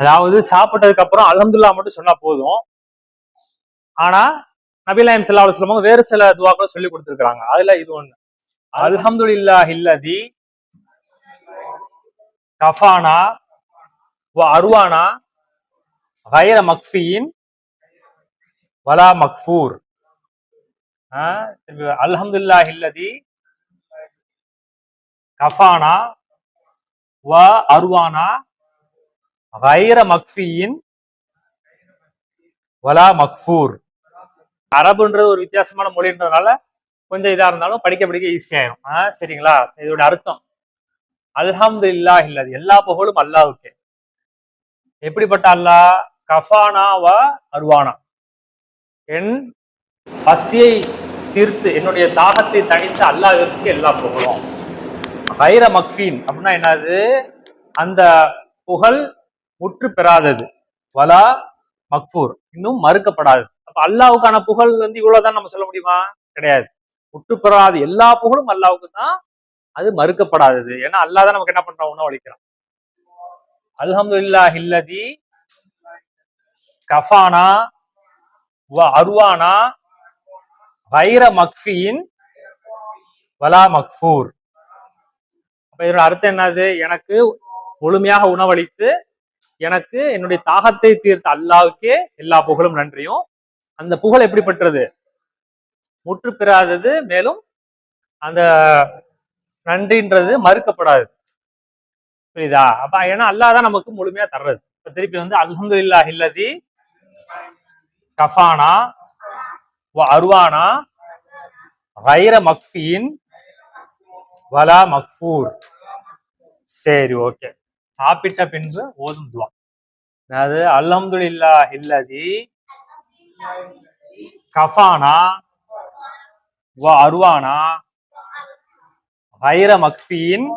அதாவது சாப்பிட்டதுக்கு அப்புறம் அல்ஹம்துலில்லாஹ் மட்டும் சொன்னா போதும். ஆனா நபி நாயகம் ஸல்லல்லாஹு அலைஹி வஸல்லம் வேறு சில துஆக்களை சொல்லி கொடுத்திருக்காங்க. அதுல இது ஒண்ணு. அல்ஹம்துலில்லாஹில்லதி கஃபானா வ அர்வானா கைர மக்ஃபியின் வலா மக்ஃபூர். அல்ஹம்துலில்லாஹில்லதி கஃபானா வ அர்வானா கைர மக்ஃபியின் வலா மக்ஃபூர். அரபுன்றது ஒரு வித்தியாசமான மொழின்றதுனால கொஞ்சம் இதா இருந்தாலும் படிக்க ஈஸி ஆயிரும். சரிங்களா? இதோட அர்த்தம் அல்ஹம்துலில்லாஹில்லதி, எல்லா புகழும் அல்லாஹ்வுக்கே. எப்படிப்பட்ட அல்லாஹ்? கஃபானா வ அர்வானா, என் பசியை தீர்த்து என்னுடைய தாகத்தை தணித்த அல்லாஹ்விற்கு எல்லா புகழும். கைர மக்ஃபீன் அப்படின்னா என்னது? அந்த புகழ் முற்று பெறாதது. வலா மக்ஃபூர், இன்னும் மறுக்கப்படாது. அப்ப அல்லாஹ்வுக்கான புகழ் இவ்வளவுதான் நம்ம சொல்ல முடியுமா? கிடையாது. முற்று பெறாது எல்லா புகழும் அல்லாஹ்வுக்கு தான், அது மறுக்கப்படாதது. ஏன்னா அல்லாஹ் தான் நமக்கு என்ன பண்றான்? உணவளிக்கிறான். அல்ஹம்துலில்லாஹில்லதி கஃபானா வ அர்வானா கைர மக்ஃபியின் வலா மக்ஃபூர். அப்ப இதோட அர்த்தம் என்னது? எனக்கு முழுமையாக உணவளித்து எனக்கு என்னுடைய தாகத்தை தீர்த்த அல்லாஹ்வுக்கே எல்லா புகழும் நன்றியும். அந்த புகழ் எப்படிப்பட்டது? முற்று பெறாதது, மேலும் அந்த நன்றின்றது மறுக்கப்படாது. புரியுதா? அப்ப ஏன்னா அல்லாஹ் தான் நமக்கு முழுமையா தர்றது. இப்ப திருப்பி அல்ஹம்துலில்லாஹில்லதி கஃபானா வ அர்வானா கைர மக்ஃபியின் வலா மக்ஃபூர். சரி, ஓகே. சாப்பிட்ட பின்பு ஓதும் துவா. அதாவது அல்ஹம்துலில்லாஹில்லதி கஃபானா வ அர்வானா கைர மக்ஃபியின்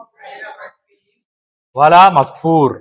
வலா மக்ஃபூர்.